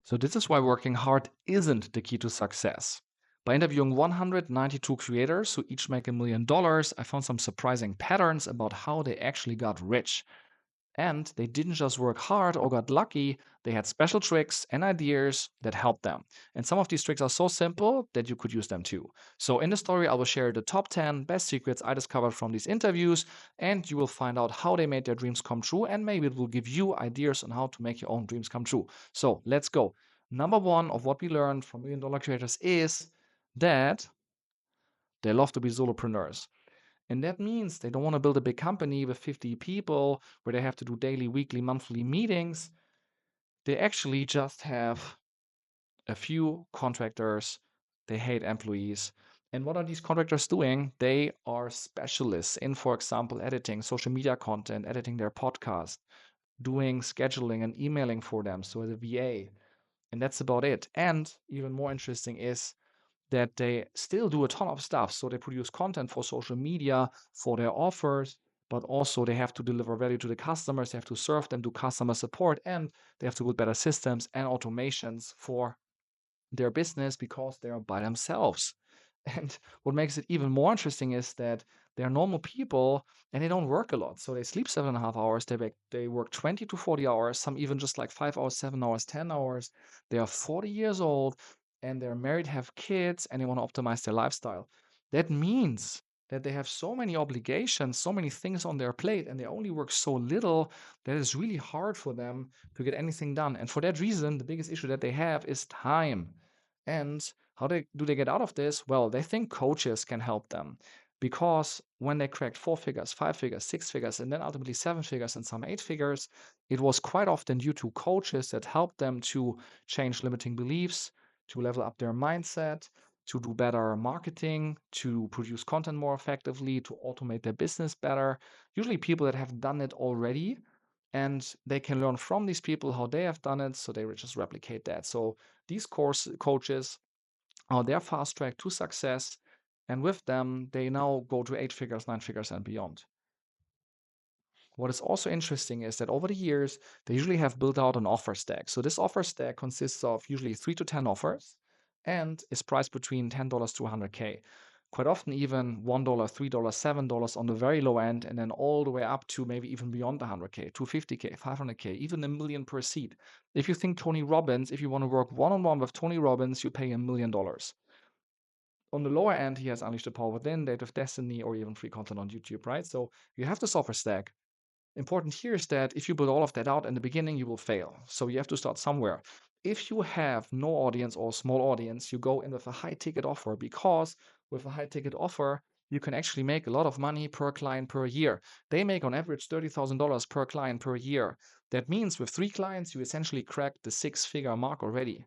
So this is why working hard isn't the key to success. By interviewing 192 creators who each make $1 million, I found some surprising patterns about how they actually got rich. And they didn't just work hard or got lucky, they had special tricks and ideas that helped them. And some of these tricks are so simple that you could use them too. So, in the story, I will share the top 10 best secrets I discovered from these interviews, and you will find out how they made their dreams come true. And maybe it will give you ideas on how to make your own dreams come true. So, let's go. Number one of what we learned from $1 million creators is that they love to be solopreneurs. And that means they don't want to build a big company with 50 people where they have to do daily, weekly, monthly meetings. They actually just have a few contractors. They hate employees. And what are these contractors doing? They are specialists in, for example, editing social media content, editing their podcast, doing scheduling and emailing for them. So the VA. And that's about it. And even more interesting is that they still do a ton of stuff. So they produce content for social media, for their offers, but also they have to deliver value to the customers. They have to serve them, do customer support, and they have to build better systems and automations for their business because they are by themselves. And what makes it even more interesting is that they're normal people and they don't work a lot. So they sleep 7.5 hours. They work 20 to 40 hours, some even just like 5 hours, 7 hours, 10 hours. They are 40 years old and they're married, have kids, and they want to optimize their lifestyle. That means that they have so many obligations, so many things on their plate, and they only work so little that it's really hard for them to get anything done. And for that reason, the biggest issue that they have is time. And how do they get out of this? Well, they think coaches can help them because when they cracked 4 figures, 5 figures, 6 figures, and then ultimately 7 figures and some 8 figures, it was quite often due to coaches that helped them to change limiting beliefs, to level up their mindset, to do better marketing, to produce content more effectively, to automate their business better. Usually, people that have done it already and they can learn from these people how they have done it, so they just replicate that. So these coaches are their fast track to success, and with them they now go to 8 figures, 9 figures, and beyond. What is also interesting is that over the years they usually have built out an offer stack. So this offer stack consists of usually 3 to 10 offers and is priced between $10 to 100K. Quite often even $1, $3, $7 on the very low end, and then all the way up to maybe even beyond 100K, 250K, 500K, even $1 million per seat. If you think Tony Robbins, if you want to work one-on-one with Tony Robbins, you pay $1 million. On the lower end, he has Unleash the Power Within, Date of Destiny, or even free content on YouTube, right? So you have this offer stack. Important here is that if you build all of that out in the beginning, you will fail. So you have to start somewhere. If you have no audience or small audience, you go in with a high ticket offer because with a high ticket offer, you can actually make a lot of money per client per year. They make on average $30,000 per client per year. That means with 3 clients, you essentially crack the 6-figure mark already.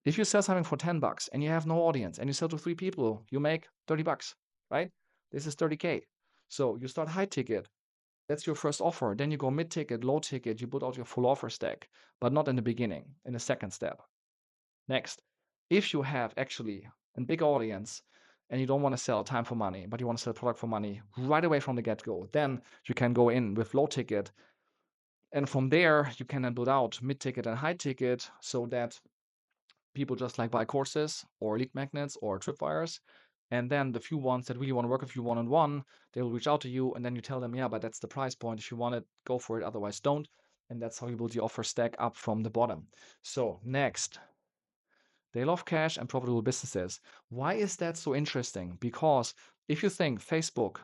If you sell something for $10 and you have no audience and you sell to 3 people, you make $30, right? This is 30K. So you start high ticket. That's your first offer. Then you go mid ticket, low ticket, you put out your full offer stack, but not in the beginning, in the second step. Next, if you have actually a big audience and you don't want to sell time for money, but you want to sell product for money right away from the get go, then you can go in with low ticket. And from there, you can then build out mid ticket and high ticket so that people just like buy courses or lead magnets or tripwires. And then the few ones that really want to work with you one-on-one, they will reach out to you and then you tell them, yeah, but that's the price point. If you want it, go for it. Otherwise, don't. And that's how you build the offer stack up from the bottom. So next, they love cash and profitable businesses. Why is that so interesting? Because if you think Facebook,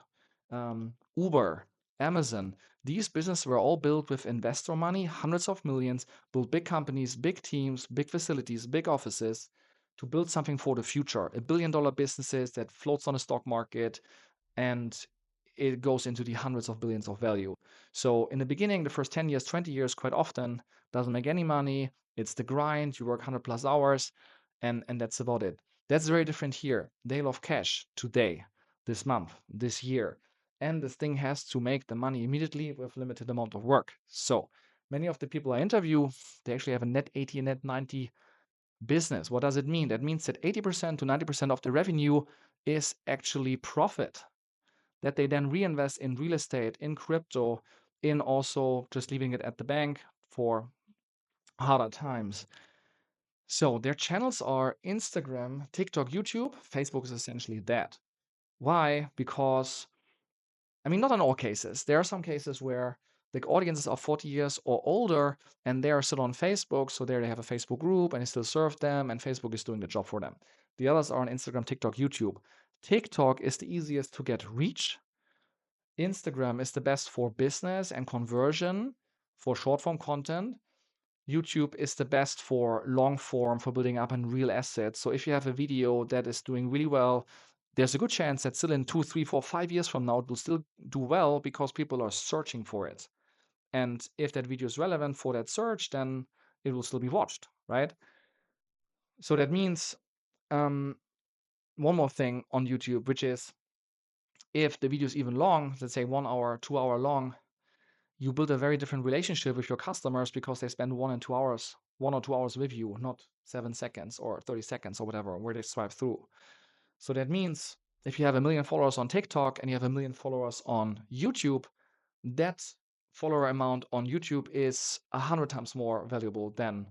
Uber, Amazon, these businesses were all built with investor money, hundreds of millions, built big companies, big teams, big facilities, big offices to build something for the future. $1 billion businesses that floats on the stock market and it goes into the hundreds of billions of value. So in the beginning, the first 10 years, 20 years, quite often doesn't make any money. It's the grind. You work 100+ hours and that's about it. That's very different here. They love cash today, this month, this year. And this thing has to make the money immediately with limited amount of work. So many of the people I interview, they actually have a net 80, net 90 business. What does it mean? That means that 80% to 90% of the revenue is actually profit that they then reinvest in real estate, in crypto, in also just leaving it at the bank for harder times. So their channels are Instagram, TikTok, YouTube. Facebook is essentially that. Why? Because, I mean, not in all cases. There are some cases where the audiences are 40 years or older and they are still on Facebook. So there they have a Facebook group and it still serves them and Facebook is doing the job for them. The others are on Instagram, TikTok, YouTube. TikTok is the easiest to get reach. Instagram is the best for business and conversion for short form content. YouTube is the best for long form, for building up in real assets. So if you have a video that is doing really well, there's a good chance that still in 2, 3, 4, 5 years from now, it will still do well because people are searching for it. And if that video is relevant for that search, then it will still be watched, right? So that means one more thing on YouTube, which is if the video is even long, let's say 1 hour, 2 hour long, you build a very different relationship with your customers because they spend 1 or 2 hours with you, not 7 seconds or 30 seconds or whatever, where they swipe through. So that means if you have 1 million followers on TikTok and you have 1 million followers on YouTube, that follower amount on YouTube is 100 times more valuable than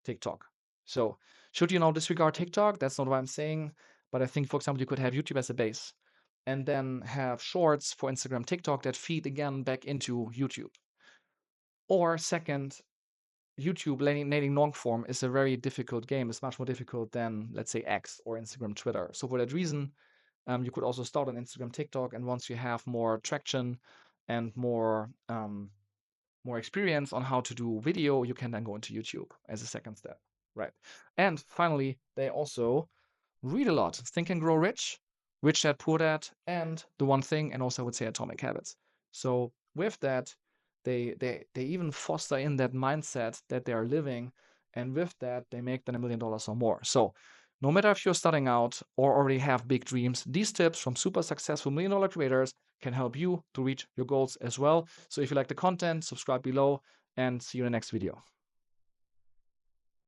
TikTok. So should you now disregard TikTok? That's not what I'm saying. But I think, for example, you could have YouTube as a base and then have shorts for Instagram, TikTok that feed again back into YouTube. Or second, YouTube native long form is a very difficult game. It's much more difficult than, let's say, X or Instagram, Twitter. So for that reason, you could also start on Instagram, TikTok, and once you have more traction and more experience on how to do video, you can then go into YouTube as a second step, right? And finally, they also read a lot. Think and Grow Rich, Rich Dad Poor Dad, and The One Thing, and also I would say Atomic Habits. So with that, they even foster in that mindset that they are living, and with that, they make then $1 million or more. So no matter if you're starting out or already have big dreams, these tips from super successful $1 million creators can help you to reach your goals as well. So if you like the content, subscribe below and see you in the next video.